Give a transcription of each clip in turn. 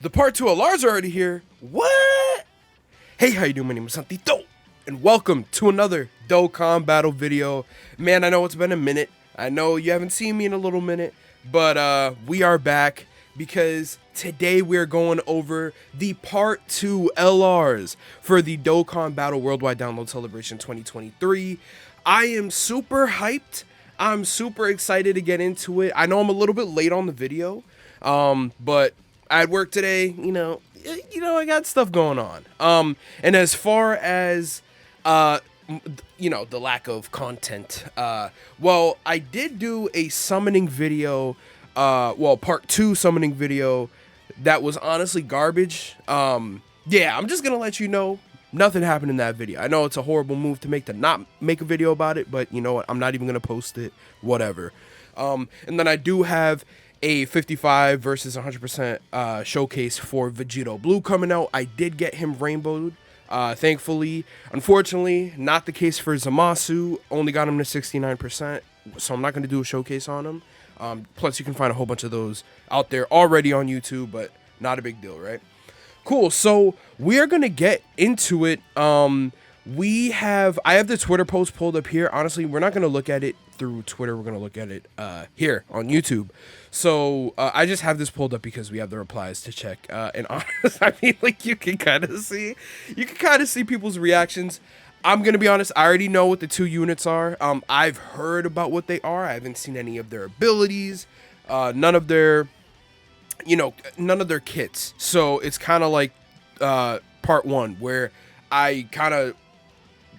The part 2 LR's already here. What? Hey, how you doing? My name is Santito, and welcome to another Dokkan battle video. Man, I know it's been a minute. I know you haven't seen me in a little minute, but we are back because today we're going over the part 2 LRs for the Dokkan Battle Worldwide Download Celebration 2023. I am super hyped. I'm super excited to get into it. I know I'm a little bit late on the video, but I had work today, you know, I got stuff going on. And as far as, you know, the lack of content, well, I did do a summoning video, well, part 2 summoning video that was honestly garbage. Yeah, I'm just gonna let you know, nothing happened in that video. I know it's a horrible move to make, to not make a video about it, but you know what, I'm not even gonna post it, whatever. And then I do have a 55 versus 100% showcase for Vegito Blue coming out. I did get him rainbowed, thankfully. Unfortunately, not the case for Zamasu. Only got him to 69%, so I'm not going to do a showcase on him. Plus, you can find a whole bunch of those out there already on YouTube, but not a big deal, right? Cool, so we are going to get into it. I have the Twitter post pulled up here. Honestly, we're not going to look at it through Twitter. We're going to look at it here on YouTube. So I just have this pulled up because we have the replies to check. And honestly, I mean, like, you can kind of see people's reactions. I'm going to be honest. I already know what the 2 units are. I've heard about what they are. I haven't seen any of their abilities, none of their kits. So it's kind of like part 1 where I kind of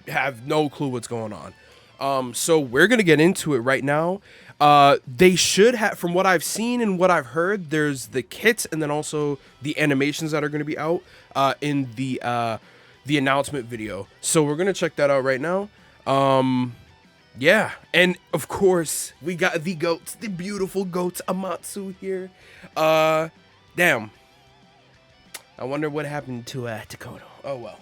have no clue what's going on. So we're going to get into it right now. They should have, from what I've seen and what I've heard, there's the kits and then also the animations that are going to be out in the announcement video. So we're going to check that out right now. Yeah, and of course, we got the goats, the beautiful goats, Amatsu here. Damn. I wonder what happened to Takoto. Oh well.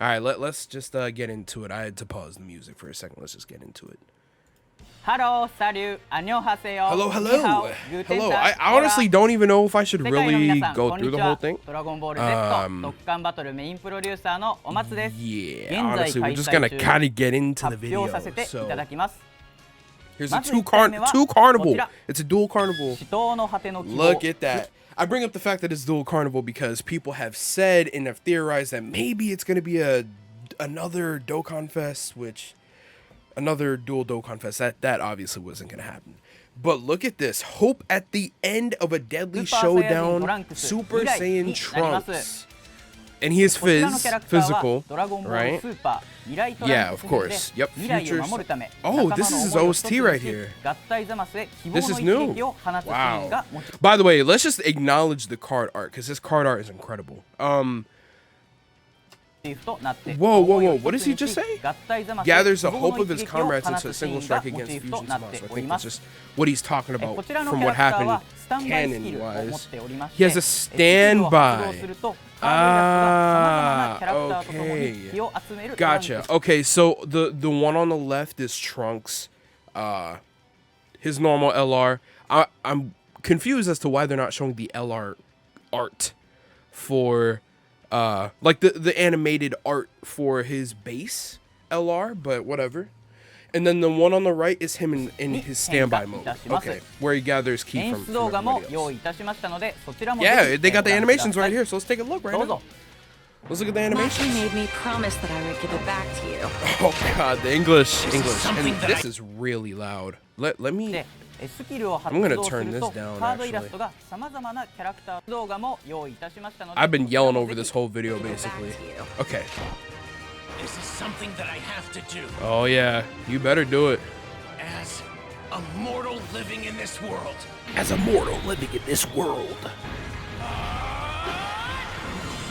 All right, let's just get into it. I had to pause the music for a second. Let's just get into it. Hello, salut, annyeonghaseyo. Hello. I honestly don't even know if I should really go through the whole thing. Yeah, honestly, we're just gonna kind of get into the video. So here's a two carnival. It's a dual carnival. Look at that. I bring up the fact that it's dual carnival because people have said and have theorized that maybe it's gonna be another Dokkan Fest, another dual Dokkan Fest. That obviously wasn't gonna happen. But look at this. Hope at the end of a deadly showdown. Super Saiyan Trunks. And he is physical, right? Yeah, of course. Yep, futures. Oh, this is his OST right here. This is new. Wow. By the way, let's just acknowledge the card art, because this card art is incredible. Whoa, what does he just say? Gathers the hope of his comrades into a single strike against Fusion Zamasu. So I think that's just what he's talking about from what happened canon-wise. He has a standby. Okay. Gotcha. Okay, so the one on the left is Trunks. His normal LR. I'm confused as to why they're not showing the LR art for like the animated art for his base LR, but whatever. And then the one on the right is him in his standby mode. Okay, where he gathers ki from everybody else. Yeah, they got the animations right here, so let's take a look right now. Let's look at the animations. You made me promise that I would give it back to you. Oh god, the English. And this is really loud. Let me. I'm gonna turn this down, actually. I've been yelling over this whole video, basically. Okay. This is something that I have to do. Oh yeah, you better do it. As a mortal living in this world.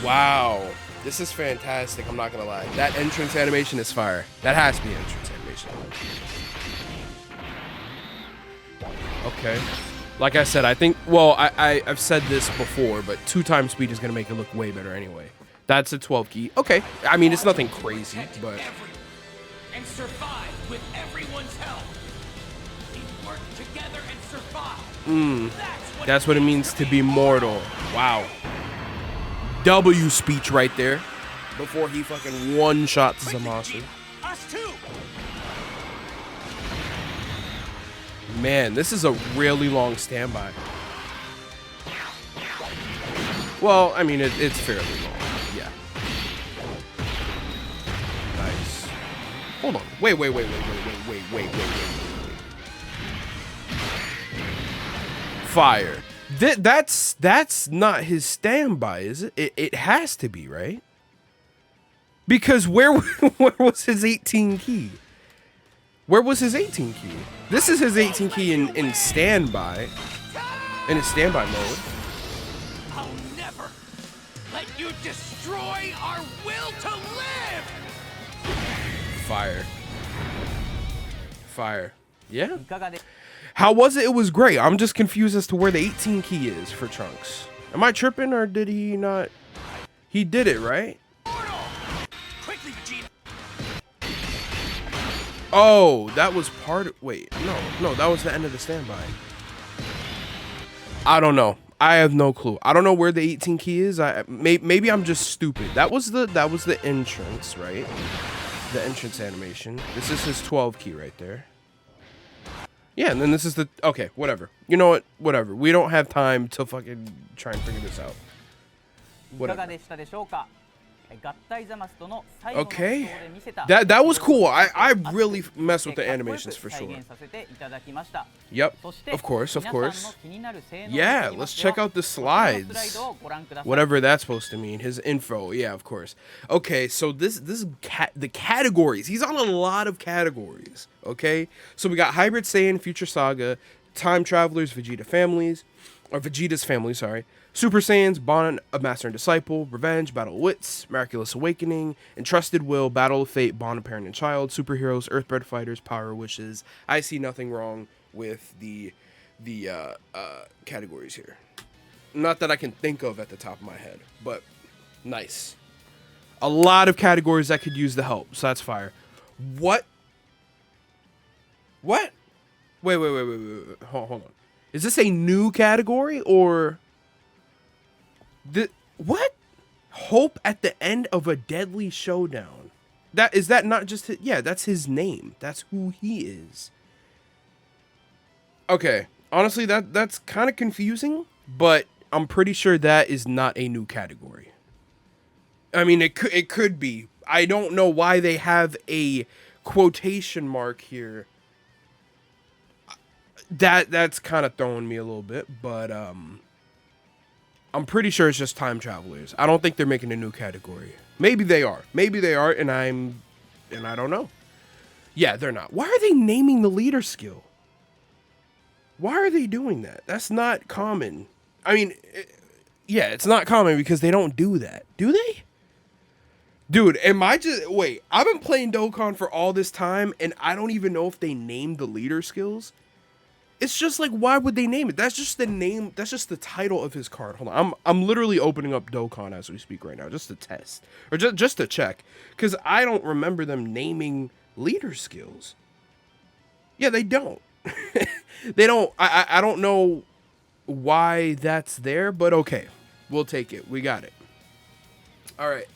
Wow, this is fantastic. I'm not gonna lie. That entrance animation is fire. That has to be entrance animation. Okay. Like I said, I think, well, I've said this before, but 2x speed is gonna make it look way better anyway. That's a 12 key. Okay. I mean, it's nothing crazy, but. And survive with everyone's help. We work together and survive. That's what That's what it means to be mortal. Wow. W speech right there. Before he fucking one-shots Zamasu. Us too. Man, this is a really long standby. Well, I mean, it's fairly long. Yeah. Nice. Hold on. Wait. Fire. That's not his standby, is it? It has to be, right? Because where was his 18 key? Where was his 18 key? This is his 18 key in standby. In his standby mode. I'll never let you destroy our will to live. Fire. Fire. Yeah. いかがで How was it? It was great. I'm just confused as to where the 18 key is for Trunks. Am I tripping or did he not? He did it, right? Quickly, Vegeta. Oh, that was part of... Wait, no, that was the end of the standby. I don't know. I have no clue. I don't know where the 18 key is. Maybe I'm just stupid. That was the entrance, right? The entrance animation. This is his 12 key right there. Yeah, and then this is the... Okay, whatever. You know what? Whatever. We don't have time to fucking try and figure this out. いかが Whatever. でしたでしょうか。合体ザマスとの最後の Okay. ショーで見せた That was cool. I really mess with the animations for 再 sure. 現させていただきました。 Yep. そして Of course, of 皆さんの course. 気になる性能を Yeah, 見てみま let's すよ check out the こちらの slides. スライドをご覧ください。 Whatever that's supposed to mean. His info. Yeah, of course. Okay, so the categories. He's on a lot of categories. Okay, so we got Hybrid Saiyan, Future Saga, Time Travelers, Vegeta's family. Sorry. Super Saiyans, Bond of Master and Disciple, Revenge, Battle of Wits, Miraculous Awakening, Entrusted Will, Battle of Fate, Bond of Parent and Child, Superheroes, Earthbred Fighters, Power Wishes. I see nothing wrong with the categories here. Not that I can think of at the top of my head, but nice. A lot of categories that could use the help, so that's fire. What? Wait. Hold on. Is this a new category or... What? Hope at the end of a deadly showdown. Is that not just his, yeah, that's his name. That's who he is. Okay. Honestly, that's kind of confusing, but I'm pretty sure that is not a new category. I mean, it could be. I don't know why they have a quotation mark here. That's kind of throwing me a little bit, but I'm pretty sure it's just time travelers. I don't think they're making a new category. Maybe they are, and I don't know. Yeah, they're not. Why are they naming the leader skill? Why are they doing that? That's not common. I mean, yeah, it's not common because they don't do that. Do they? Dude, wait, I've been playing Dokkan for all this time and I don't even know if they named the leader skills. It's just like, why would they name it? That's just the name. That's just the title of his card. Hold on. I'm literally opening up Dokkan as we speak right now, just to test or just to check, because I don't remember them naming leader skills. Yeah, they don't. They don't. I don't know why that's there, but okay, we'll take it. We got it. All right.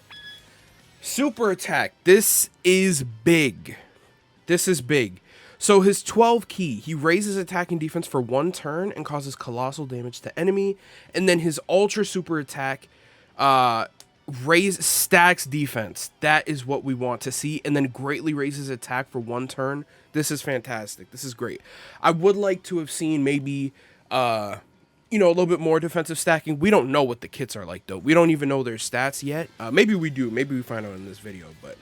Super attack. This is big. This is big. So his 12 key, he raises attack and defense for 1 turn and causes colossal damage to enemy. And then his ultra super attack stacks defense. That is what we want to see. And then greatly raises attack for 1 turn. This is fantastic. This is great. I would like to have seen maybe a little bit more defensive stacking. We don't know what the kits are like though. We don't even know their stats yet. Maybe we do. Maybe we find out in this video, but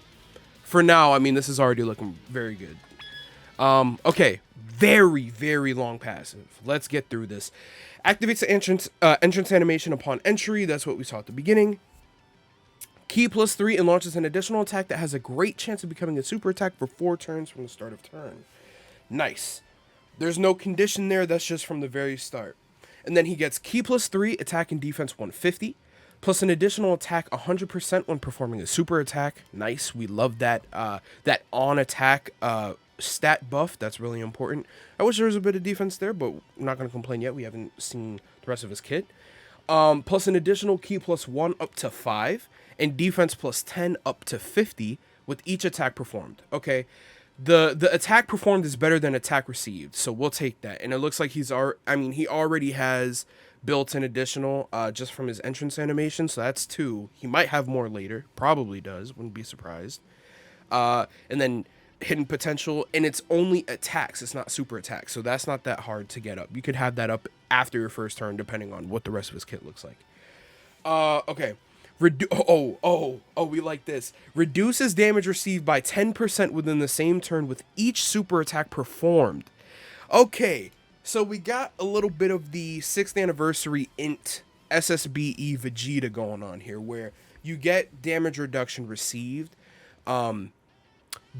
for now, I mean, this is already looking very good. Okay, very, very long passive. Let's get through this. Activates the entrance animation upon entry. That's what we saw at the beginning. Key +3 and launches an additional attack that has a great chance of becoming a super attack for 4 turns from the start of turn. Nice. There's no condition there. That's just from the very start. And then he gets key +3, attack and defense 150, plus an additional attack 100% when performing a super attack. Nice. We love that. That on attack stat buff. That's really important. I wish there was a bit of defense there, but I'm not going to complain yet. We haven't seen the rest of his kit. Plus an additional key +1 up to 5, and defense +10 up to 50 with each attack performed. Okay, the attack performed is better than attack received, so we'll take that. And it looks like he already has built-in additional just from his entrance animation, so that's 2. He might have more later, probably does, wouldn't be surprised. And then hidden potential, and it's only attacks, it's not super attacks, so that's not that hard to get up. You could have that up after your first turn depending on what the rest of his kit looks like. Okay, we like this. Reduces damage received by 10% within the same turn with each super attack performed. Okay, so we got a little bit of the 6th anniversary int SSBE Vegeta going on here, where you get damage reduction received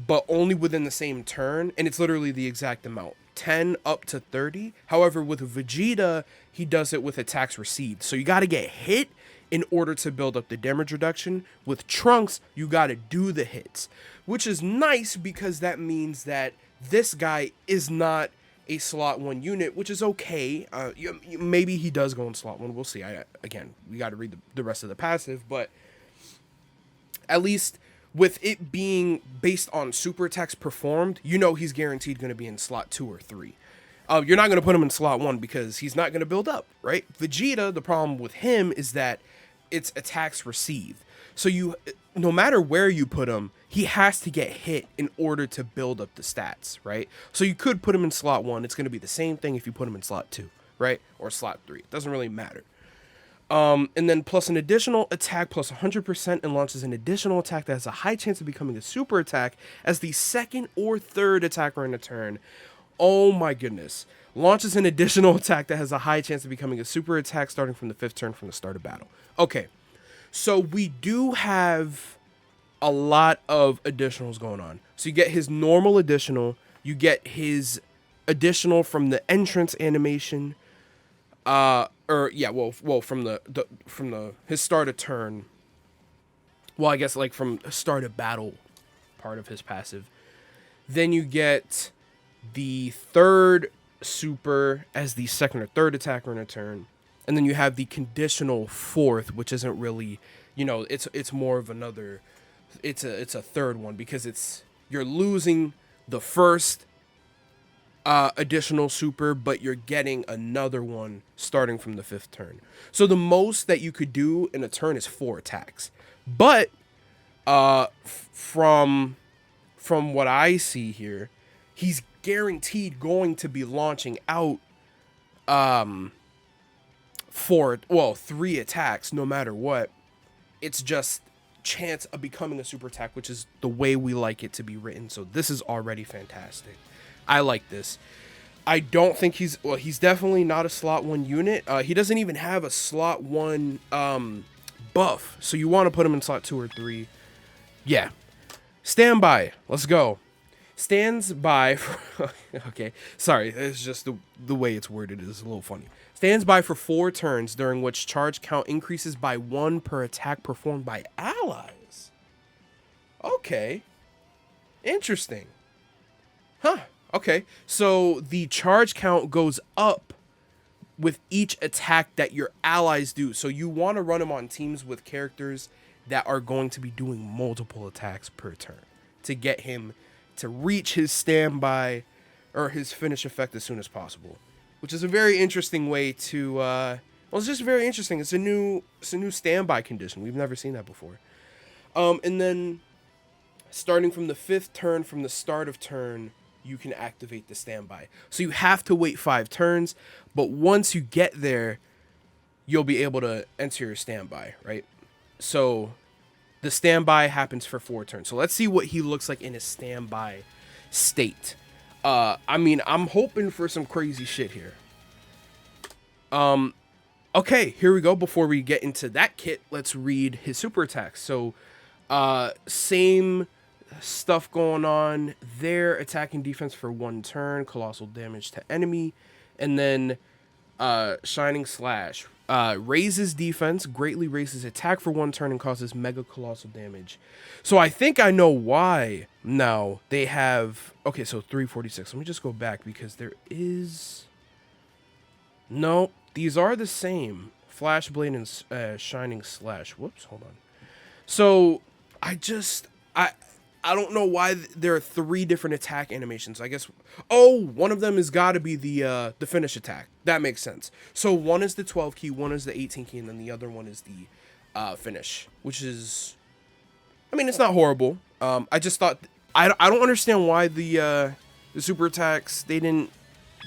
but only within the same turn, and it's literally the exact amount, 10 up to 30. However, with Vegeta, he does it with attacks received, so you got to get hit in order to build up the damage reduction. With Trunks, you got to do the hits, which is nice because that means that this guy is not a slot 1 unit, which is okay. Maybe he does go in slot 1, we'll see. Again, we got to read the rest of the passive, but at least with it being based on super attacks performed, you know he's guaranteed going to be in slot 2 or 3. You're not going to put him in slot 1 because he's not going to build up, right? Vegeta, the problem with him is that it's attacks received. So no matter where you put him, he has to get hit in order to build up the stats, right? So you could put him in slot 1. It's going to be the same thing if you put him in slot 2, right? Or slot 3. It doesn't really matter. And then plus an additional attack plus 100% and launches an additional attack that has a high chance of becoming a super attack as the 2nd or 3rd attacker in a turn. Oh my goodness. Launches an additional attack that has a high chance of becoming a super attack starting from the 5th turn from the start of battle. Okay, so we do have a lot of additionals going on. So you get his normal additional, you get his additional from the entrance animation, from his start of turn. Well, I guess like from start of battle part of his passive. Then you get the 3rd super as the 2nd or 3rd attacker in a turn. And then you have the conditional 4th, which isn't really, it's more of another, it's a 3rd one because you're losing the 1st additional super, but you're getting another one starting from the 5th turn. So the most that you could do in a turn is 4 attacks. But from what I see here, he's guaranteed going to be launching out 3 attacks no matter what. It's just chance of becoming a super attack, which is the way we like it to be written. So this is already fantastic. I like this. I don't think he's definitely not a slot 1 unit. He doesn't even have a slot 1 buff. So you want to put him in slot 2 or 3. Yeah. Standby. Let's go. Stands by for, okay, sorry, it's just the way it's worded is a little funny. Stands by for 4 turns during which charge count increases by 1 per attack performed by allies. Okay. Interesting. Huh. Okay. So the charge count goes up with each attack that your allies do. So you want to run him on teams with characters that are going to be doing multiple attacks per turn to get him to reach his standby or his finish effect as soon as possible, which is a very interesting way to it's just very interesting. It's a new standby condition. We've never seen that before. And then starting from the 5th turn, from the start of turn, you can activate the standby. So you have to wait 5 turns, but once you get there, you'll be able to enter your standby, right? So the standby happens for 4 turns. So let's see what he looks like in his standby state. I'm hoping for some crazy shit here. Okay, here we go. Before we get into that kit, let's read his super attacks. So, same stuff going on there. Attacking defense for 1 turn, colossal damage to enemy, and then Shining Slash. Raises defense, greatly raises attack for 1 turn, and causes mega colossal damage. So I think I know why now they have... Okay, so 346. Let me just go back because there is... No, these are the same. Flash Blade and Shining Slash. Whoops, hold on. So I don't know why there are 3 different attack animations. I guess, oh, one of them has got to be the finish attack. That makes sense. So one is the 12 key, one is the 18 key, and then the other one is the finish, which is, I mean, it's not horrible. I just thought, I don't understand why the super attacks, they didn't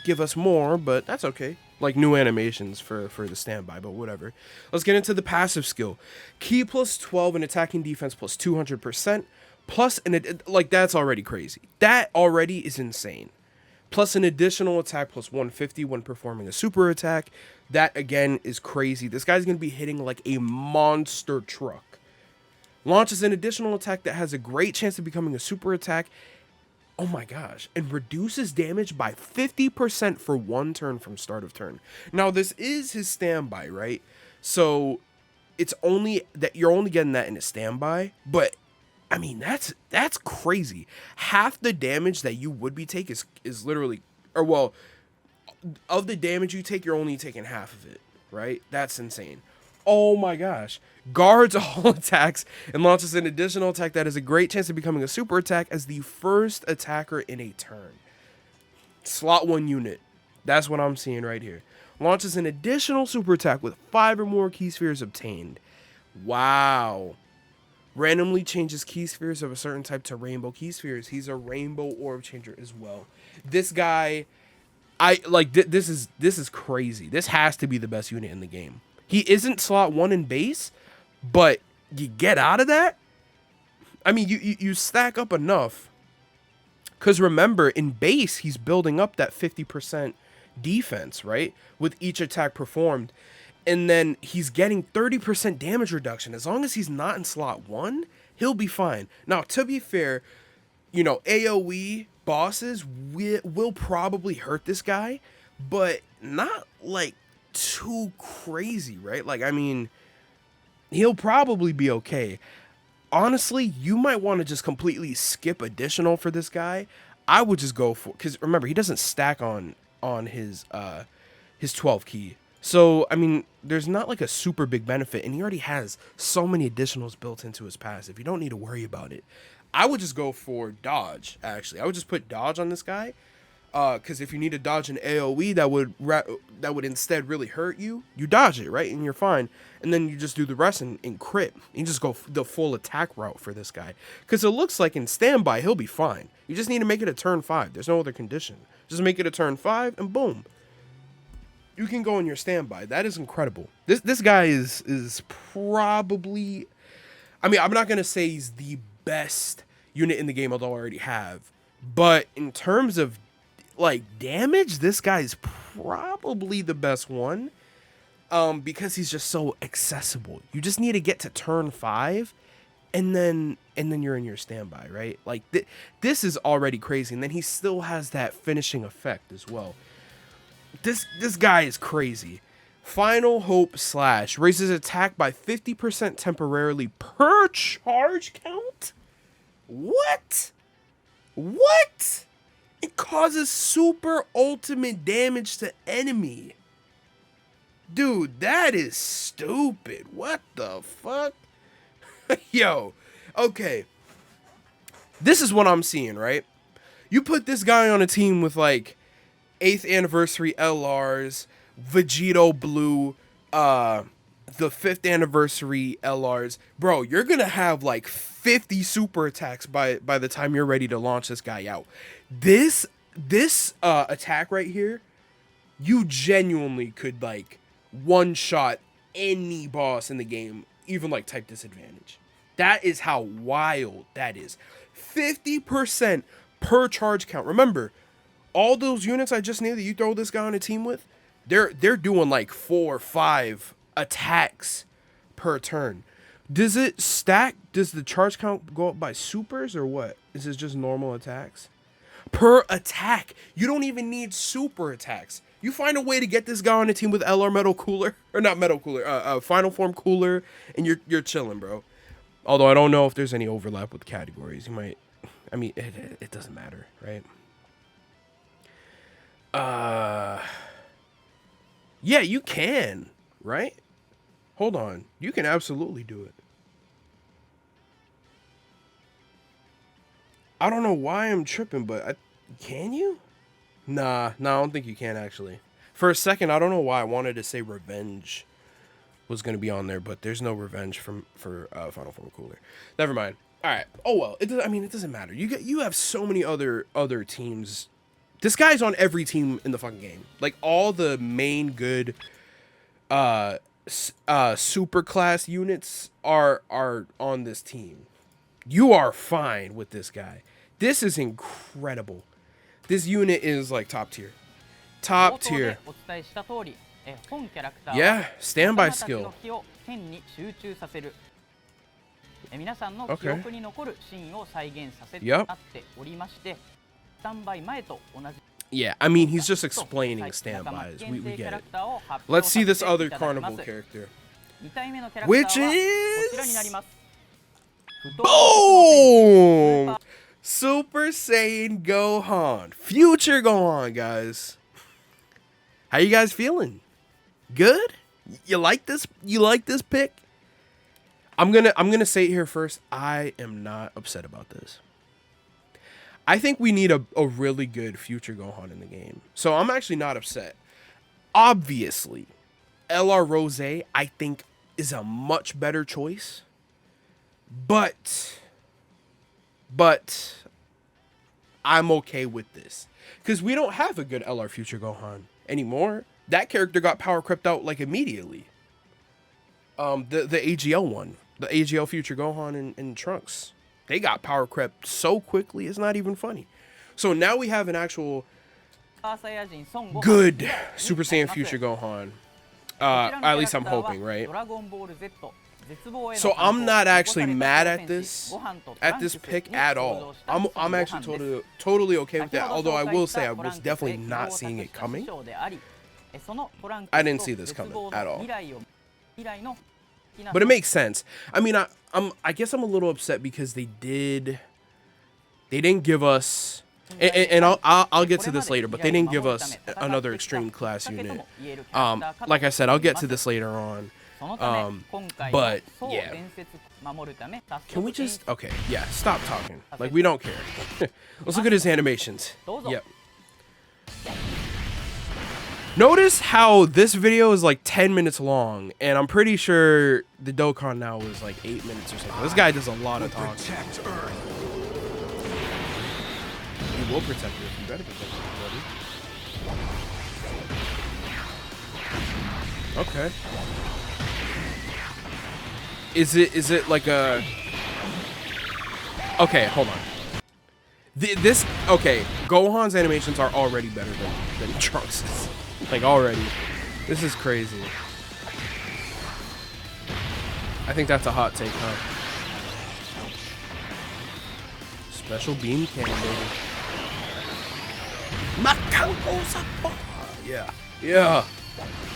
give us more, but that's okay. Like new animations for the standby, but whatever. Let's get into the passive skill. Key plus 12 and attacking defense plus 200%. Plus, like, that's already crazy. That already is insane. Plus an additional attack plus 150 when performing a super attack. That, again, is crazy. This guy's going to be hitting like a monster truck. Launches an additional attack that has a great chance of becoming a super attack. Oh my gosh. And reduces damage by 50% for 1 turn from start of turn. Now, this is his standby, right? So, it's only that you're only getting that in a standby, but I mean, that's crazy. Half the damage that you would be taking is literally, or well, of the damage you take, you're only taking half of it, right? That's insane. Oh my gosh. Guards all attacks and launches an additional attack that has a great chance of becoming a super attack as the first attacker in a turn. Slot 1 unit. That's what I'm seeing right here. Launches an additional super attack with 5 or more key spheres obtained. Wow. Randomly changes key spheres of a certain type to rainbow key spheres. He's a rainbow orb changer as well. This guy, this is crazy. This has to be the best unit in the game. He isn't slot 1 in base, but you get out of that. I mean, you stack up enough. Because remember, in base, he's building up that 50% defense, right? With each attack performed. And then he's getting 30% damage reduction. As long as he's not in slot 1, he'll be fine. Now, to be fair, you know, AoE bosses will probably hurt this guy, but not like too crazy, right? Like, I mean, he'll probably be okay. Honestly, you might want to just completely skip additional for this guy. I would just go for, because remember, he doesn't stack on his 12 key. So, I mean, there's not like a super big benefit, and he already has so many additionals built into his passive. You don't need to worry about it. I would just go for dodge, actually. I would just put dodge on this guy, because if you need to dodge an AoE that would instead really hurt you, you dodge it, right? And you're fine. And then you just do the rest in crit. You just go the full attack route for this guy. Because it looks like in standby, he'll be fine. You just need to make it a turn 5. There's no other condition. Just make it a turn 5, and boom. You can go in your standby. That is incredible. This guy is probably... I mean, I'm not going to say he's the best unit in the game, although I already have. But in terms of, like, damage, this guy is probably the best one. Because he's just so accessible. You just need to get to turn 5, and then you're in your standby, right? Like, this is already crazy. And then he still has that finishing effect as well. This guy is crazy. Final Hope Slash raises attack by 50% temporarily per charge count? What? What? It causes super ultimate damage to enemy. Dude, that is stupid. What the fuck? Yo, okay. This is what I'm seeing, right? You put this guy on a team with, like, 8th anniversary LRs, Vegito Blue, the 5th anniversary LRs. Bro, you're gonna have like 50 super attacks by the time you're ready to launch this guy out. This attack right here, you genuinely could like one-shot any boss in the game, even like type disadvantage. That is how wild that is. 50% per charge count. Remember, all those units I just named that you throw this guy on a team with, they're doing like 4 or 5 attacks per turn. Does it stack? Does the charge count go up by supers or what? Is it just normal attacks? Per attack. You don't even need super attacks. You find a way to get this guy on a team with LR Metal Cooler, or not Metal Cooler, Final Form Cooler, and you're chilling, bro. Although I don't know if there's any overlap with categories. You might, I mean, it doesn't matter, right? Yeah, you can, right? Hold on, you can absolutely do it. I don't know why I'm tripping, but can you? Nah, I don't think you can, actually. For a second, I don't know why I wanted to say Revenge was going to be on there, but there's no Revenge for Final Form Cooler. Never mind. All right. Oh, well. It doesn't matter. You have so many other teams. This guy's on every team in the fucking game. Like, all the main good super class units are on this team. You are fine with this guy. This is incredible. This unit is like top tier. Top tier. Yeah, standby skill. Okay. Yep. Yeah, I mean, he's just explaining standbys. We get it. Let's see this other carnival character. Which is... Boom! Super Saiyan Gohan. Future Gohan, guys. How you guys feeling? Good? You like this? You like this pick? I'm gonna say it here first. I am not upset about this. I think we need a really good Future Gohan in the game. So I'm actually not upset. Obviously, LR Rose, I think, is a much better choice. But I'm okay with this. Because we don't have a good LR Future Gohan anymore. That character got power crept out like immediately. The AGL one. The AGL Future Gohan and Trunks. They got power crept so quickly, it's not even funny. So now we have an actual good Super Saiyan Future Gohan. At least I'm hoping, right? So I'm not actually mad at this pick at all. I'm actually totally okay with that. Although I will say I was definitely not seeing it coming. I didn't see this coming at all. But it makes sense. I mean, I guess I'm a little upset because they didn't give us, and I'll get to this later, but they didn't give us another extreme class unit. Like I said, I'll get to this later on. But yeah, can we just, okay, yeah, stop talking. Like, we don't care. Let's look at his animations. Yep. Notice how this video is like 10 minutes long, and I'm pretty sure the Dokkan now is like 8 minutes or something. This guy does a lot of talking. He will protect Earth. You better protect Earth, buddy. Okay. Is it like a... Okay, hold on. Okay, Gohan's animations are already better than Trunks'. Like, already. This is crazy. I think that's a hot take, huh? Special beam cannon, baby. Yeah. Yeah.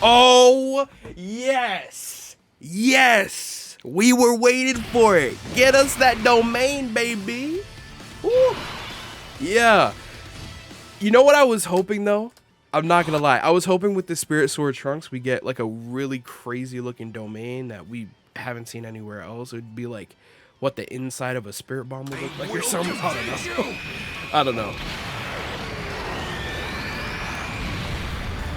Oh, yes. Yes. We were waiting for it. Get us that domain, baby. Woo. Yeah. You know what I was hoping, though? I'm not gonna lie. I was hoping with the Spirit Sword Trunks we get like a really crazy looking domain that we haven't seen anywhere else. It would be like what the inside of a Spirit Bomb would look like or something. I don't know.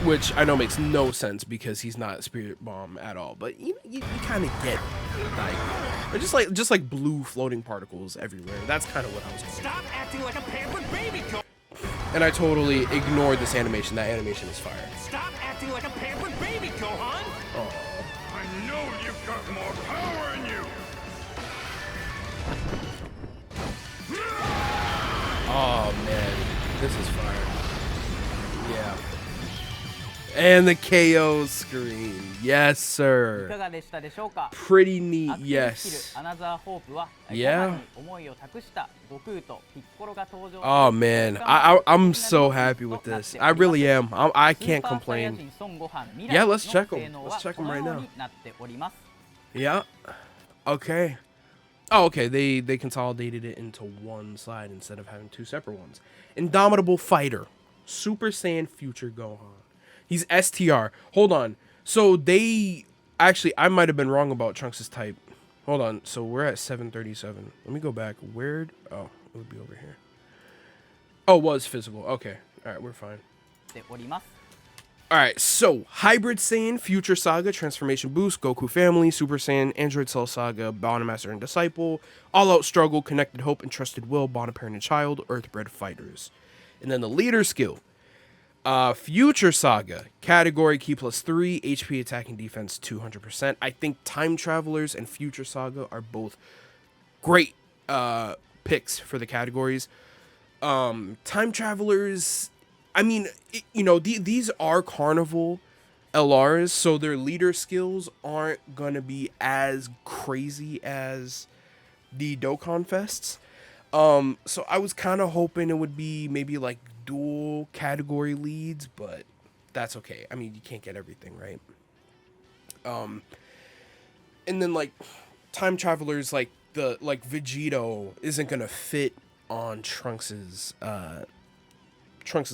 Which I know makes no sense because he's not Spirit Bomb at all. But you kind of get like, or just like blue floating particles everywhere. That's kind of what I was hoping. Stop acting like a pampered baby. And I totally ignored this animation. That animation is fire. Stop acting like a pampered baby, Gohan! Oh. I know you've got more power in you! Oh man, this is fire. Yeah. And the KO screen. Yes, い sir. かがでしたでしょうか。 Pretty neat, アクティブスキ yes. ルアナザーホープは Yeah. ご飯に思いを託した悟空とピッコロが登場。 Oh man, I'm so happy with this. I really am. I can't complain. Yeah, let's check them. Let's check them right now. Yeah. Okay. Oh, okay. They consolidated it into one slide instead of having two separate ones. Indomitable Fighter, Super Saiyan Future Gohan. He's STR. Hold on. So they actually, I might have been wrong about Trunks' type. Hold on. So we're at 737. Let me go back. Where'd? Oh, it would be over here. Oh, it was physical. Okay. All right, we're fine. All right. So Hybrid Saiyan, Future Saga, Transformation Boost, Goku Family, Super Saiyan, Android Cell Saga, Bond Master and Disciple, All Out Struggle, Connected Hope, and Trusted Will, Bond Parent and Child, Earthbred Fighters. And then the leader skill. Future Saga, category key +3, HP attack and defense 200%. I think Time Travelers and Future Saga are both great picks for the categories. Time Travelers, I mean, these are Carnival LRs, so their leader skills aren't going to be as crazy as the Dokkan Fests. So I was kind of hoping it would be maybe like dual category leads, but that's okay. I mean, you can't get everything, right? And then like Time Travelers, like Vegito isn't gonna fit on Trunks's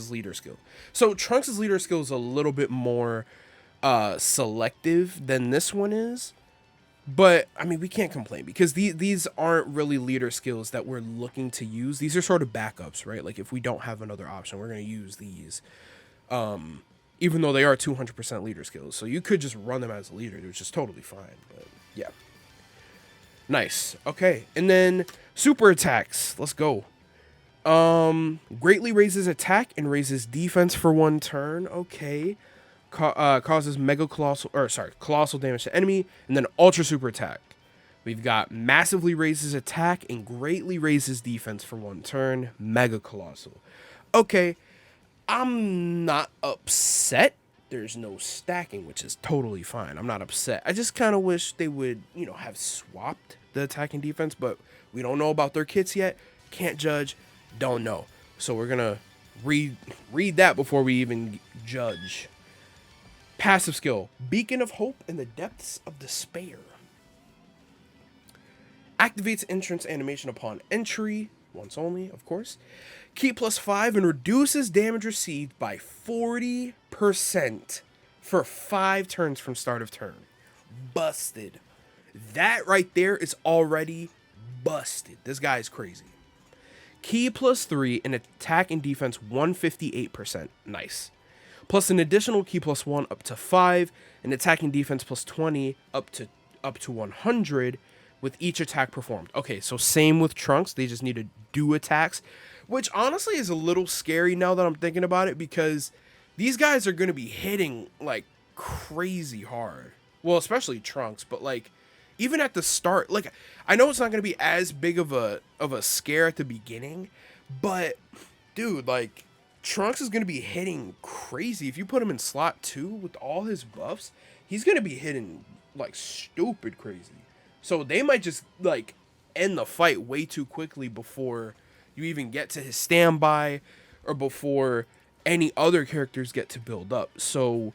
leader skill. So Trunks's leader skill is a little bit more selective than this one is. But, I mean, we can't complain because these aren't really leader skills that we're looking to use. These are sort of backups, right? Like, if we don't have another option, we're going to use these. Even though they are 200% leader skills. So you could just run them as a leader, which is totally fine. But, yeah. Nice. Okay. And then, super attacks. Let's go. Greatly raises attack and raises defense for 1 turn. Okay. Causes colossal damage to enemy, and then ultra super attack. We've got massively raises attack and greatly raises defense for 1 turn, mega colossal. Okay, I'm not upset. There's no stacking, which is totally fine. I'm not upset. I just kind of wish they would, have swapped the attack and defense, but we don't know about their kits yet. Can't judge, don't know. So we're gonna read that before we even judge. Passive skill, Beacon of Hope in the Depths of Despair. Activates entrance animation upon entry, once only, of course. Key +5 and reduces damage received by 40% for 5 turns from start of turn. Busted. That right there is already busted. This guy is crazy. Key +3 and attack and defense 158%. Nice. Plus an additional key +1 up to 5, and attacking defense +20 up to 100 with each attack performed. Okay, so same with Trunks, they just need to do attacks, which honestly is a little scary now that I'm thinking about it, because these guys are going to be hitting like crazy hard. Well, especially Trunks, but like even at the start, like I know it's not going to be as big of a scare at the beginning, but dude, like Trunks is going to be hitting crazy. If you put him in slot 2 with all his buffs, he's going to be hitting like stupid crazy. So they might just like end the fight way too quickly before you even get to his standby or before any other characters get to build up. So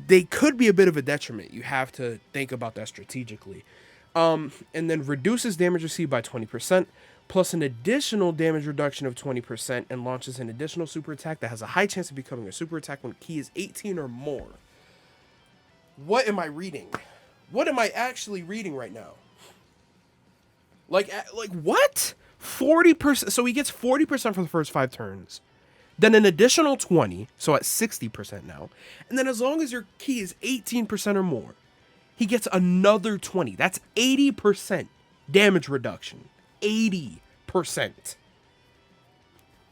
they could be a bit of a detriment. You have to think about that strategically. And then reduces damage received by 20%. Plus an additional damage reduction of 20% and launches an additional super attack that has a high chance of becoming a super attack when key is 18 or more. What am I reading? What am I actually reading right now? Like what? 40%. So he gets 40% for the first 5 turns. Then an additional 20, so at 60% now. And then as long as your key is 18% or more, he gets another 20. That's 80% damage reduction. 80%.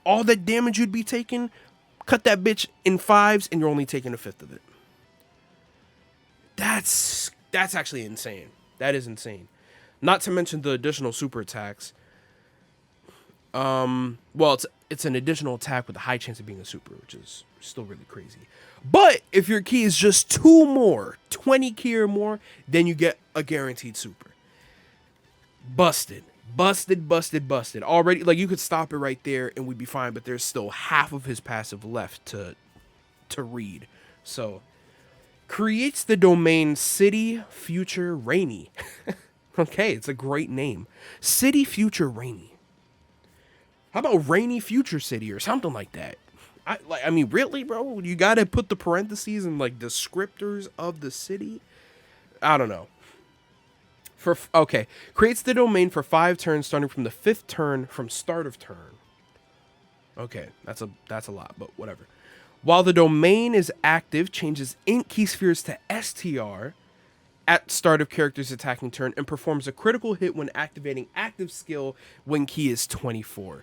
All that damage you'd be taking, cut that bitch in 5s and you're only taking a 5th of it. That's actually insane. That is insane. Not to mention the additional super attacks. Well, it's an additional attack with a high chance of being a super, which is still really crazy. But if your key is just 2 more, 20 key or more, then you get a guaranteed super. Busted. Already, like, you could stop it right there and we'd be fine, but there's still half of his passive left to read. So, creates the domain City Future Rainy. Okay, it's a great name. City Future Rainy. How about Rainy Future City or something like that? I mean, really, bro? You gotta put the parentheses and, like, descriptors of the city? I don't know. Okay. Creates the domain for 5 turns starting from the 5th turn from start of turn. Okay, that's a lot, but whatever. While the domain is active, changes int key spheres to STR at start of character's attacking turn and performs a critical hit when activating active skill when key is 24.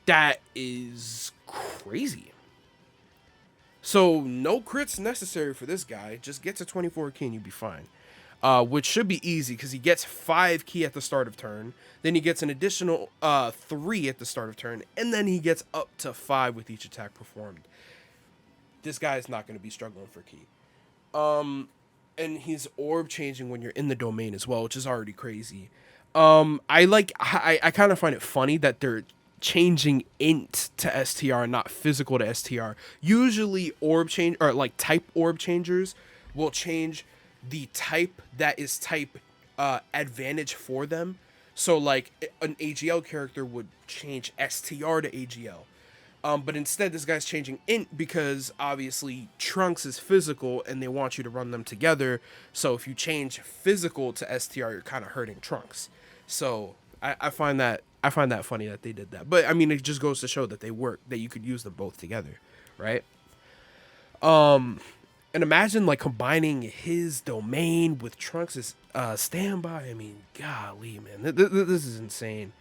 That is crazy. So no crits necessary for this guy. Just get to 24 key and you'll be fine. Which should be easy because he gets 5 key at the start of turn. Then he gets an additional 3 at the start of turn. And then he gets up to 5 with each attack performed. This guy is not going to be struggling for key. And he's orb changing when you're in the domain as well, which is already crazy. I kind of find it funny that they're changing int to STR and not physical to STR. Usually orb change or like type orb changers will change the type that is type advantage for them. So like an AGL character would change STR to AGL. But instead this guy's changing int because obviously Trunks is physical and they want you to run them together. So if you change physical to STR, you're kind of hurting Trunks. So I find that funny that they did that. But I mean, it just goes to show that they work, that you could use them both together, right? And imagine like combining his domain with Trunks' standby. I mean, golly, man, this is insane.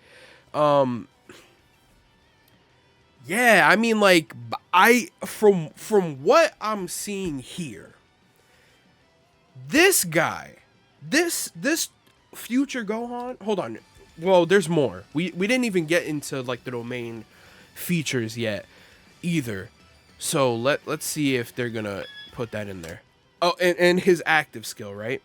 Yeah, I mean, like, from what I'm seeing here, this guy, this future Gohan, hold on. Well, there's more. We didn't even get into like the domain features yet either. So let's see if they're gonna put that in there. Oh, and his active skill, right?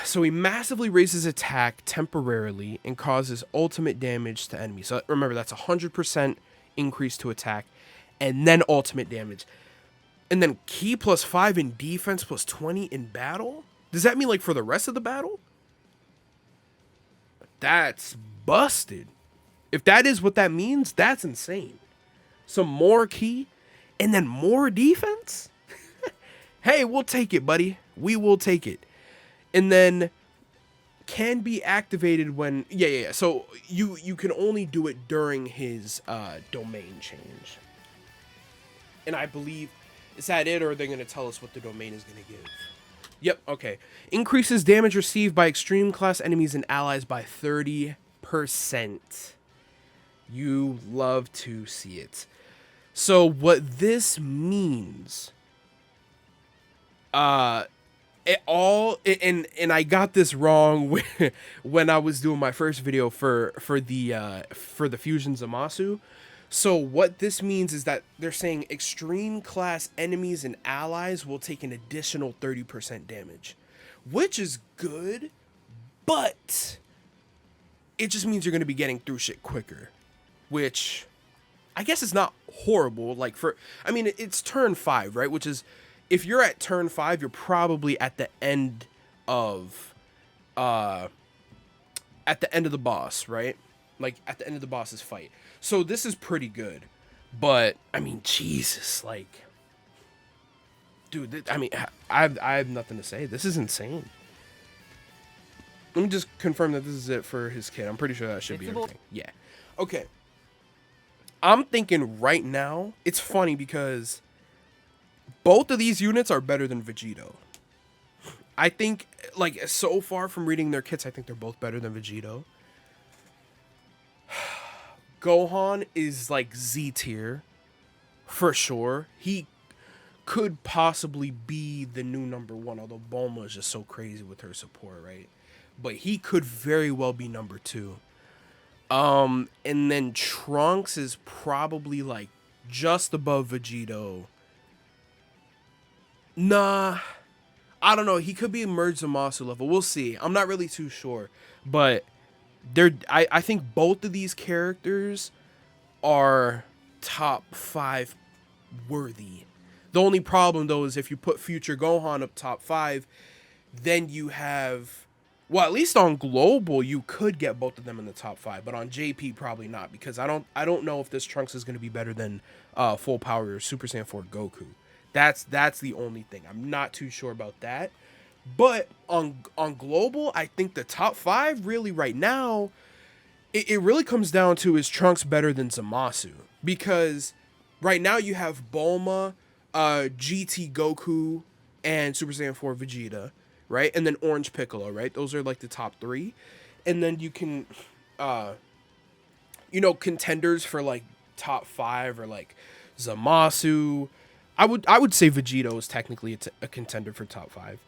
So he massively raises attack temporarily and causes ultimate damage to enemies. So remember, that's 100% increase to attack and then ultimate damage. And then key plus 5 in defense plus 20 in battle? Does that mean like for the rest of the battle? That's busted. If that is what that means, that's insane. Some more key and then more defense? Hey, we'll take it, buddy. We will take it. And then can be activated when yeah. So you can only do it during his domain change. And I believe, is that it, or are they going to tell us what the domain is going to give? Yep, okay. Increases damage received by extreme class enemies and allies by 30%. You love to see it. So what this means, and I got this wrong when I was doing my first video for the Fusion Zamasu. So what this means is that they're saying extreme class enemies and allies will take an additional 30% damage, which is good, but it just means you're going to be getting through shit quicker, which I guess is not horrible. Like I mean, it's turn 5, right? Which is, if you're at turn 5, you're probably at the end of the boss, right? Like at the end of the boss's fight. So this is pretty good. But I mean, Jesus, like, dude, I mean, I have nothing to say. This is insane. Let me just confirm that this is it for his kit. I'm pretty sure that should be everything. Yeah. Okay. I'm thinking right now, it's funny because both of these units are better than Vegito. I think, like, so far from reading their kits, I think they're both better than Vegito. Gohan is, like, Z tier, for sure. He could possibly be the new number 1, although Bulma is just so crazy with her support, right? But he could very well be number 2. And then Trunks is probably like just above Vegito. Nah, I don't know. He could be merged Zamasu level. We'll see. I'm not really too sure, but I think both of these characters are top 5 worthy. The only problem though is if you put Future Gohan up top 5, then you have, well, at least on global you could get both of them in the top 5, but on JP probably not, because I don't know if this Trunks is going to be better than full power or Super Saiyan 4 Goku. That's the only thing. I'm not too sure about that. But on global, I think the top 5 really right now, it really comes down to, is Trunks better than Zamasu? Because right now you have Bulma, GT Goku, and Super Saiyan 4 Vegeta, right? And then Orange Piccolo, right? Those are like the top 3. And then you can, contenders for like top 5 or like Zamasu. I would say Vegito is technically a contender for top 5.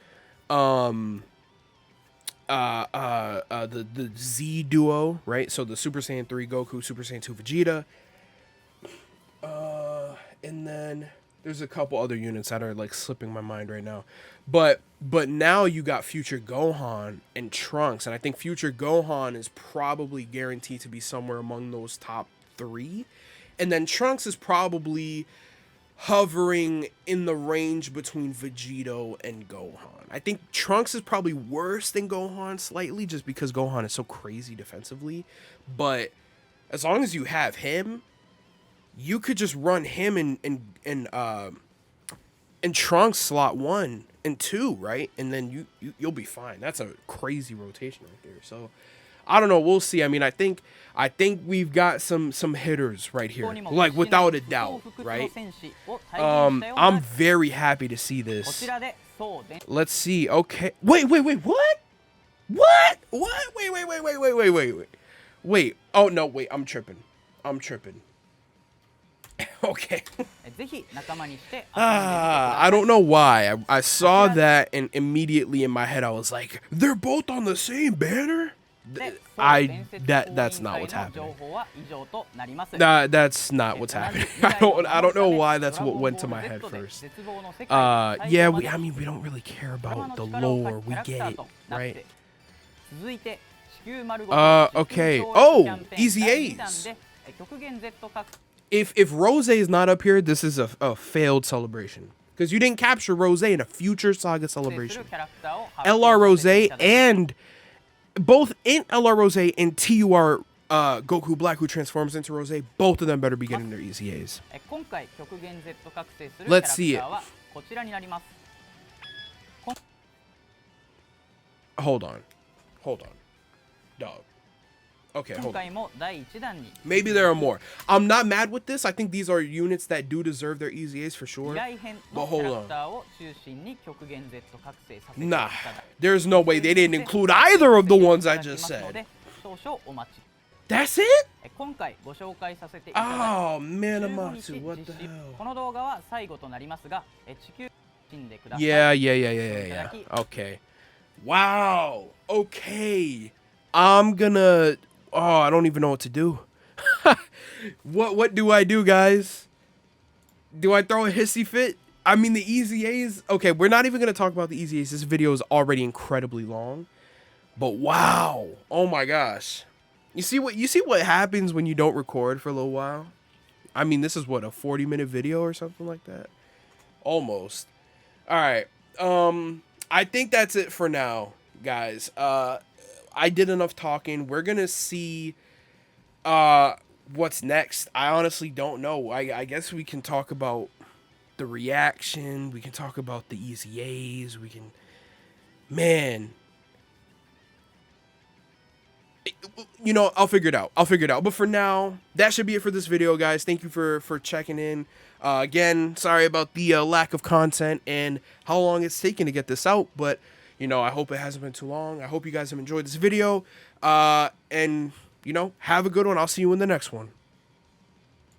The Z duo, right? So the Super Saiyan 3 Goku, Super Saiyan 2 Vegeta. And then there's a couple other units that are like slipping my mind right now. But now you got Future Gohan and Trunks, and I think Future Gohan is probably guaranteed to be somewhere among those top 3. And then Trunks is probably hovering in the range between Vegito and Gohan. I think Trunks is probably worse than Gohan slightly, just because Gohan is so crazy defensively. But as long as you have him, you could just run him in Trunks slot 1 and 2, right? And then you'll be fine. That's a crazy rotation right there. So I don't know. We'll see. I mean, I think we've got some hitters right here, like without a doubt, right? I'm very happy to see this. Let's see. Okay. Wait. What? Wait. Oh no. Wait. I'm tripping. Okay. I don't know why. I saw that and immediately in my head I was like, they're both on the same banner? That's not what's happening. That's not what's happening. I don't know why that's what went to my head first. Yeah, we don't really care about the lore. We get it, right? Okay. Oh, Easy A's. If Rose is not up here, this is a failed celebration. Because you didn't capture Rose in a future Saga celebration. LR Rose and both in LR Rose and TUR Goku Black, who transforms into Rose, both of them better be getting their EZAs. Let's see it. Hold on. Dog. Okay, hold on. Maybe there are more. I'm not mad with this. I think these are units that do deserve their EZAs for sure. But hold on. Nah, there's no way they didn't include either of the ones I just said. That's it? Oh, man, Amatsu, what the hell? Yeah. Okay. Wow. Okay. I'm gonna... Oh, I don't even know what to do. What do I do, guys? Do I throw a hissy fit? I mean, the EZAs... Okay, we're not even going to talk about the EZAs. This video is already incredibly long. But wow. Oh my gosh. You see what happens when you don't record for a little while? I mean, this is what, a 40-minute video or something like that? Almost. Alright. I think that's it for now, guys. I did enough talking. We're gonna see what's next. I honestly don't know. I guess we can talk about the reaction. We can talk about the EZAs. We can... Man. I'll figure it out. But for now, that should be it for this video, guys. Thank you for checking in. Again, sorry about the lack of content and how long it's taken to get this out. But... I hope it hasn't been too long. I hope you guys have enjoyed this video. And, have a good one. I'll see you in the next one.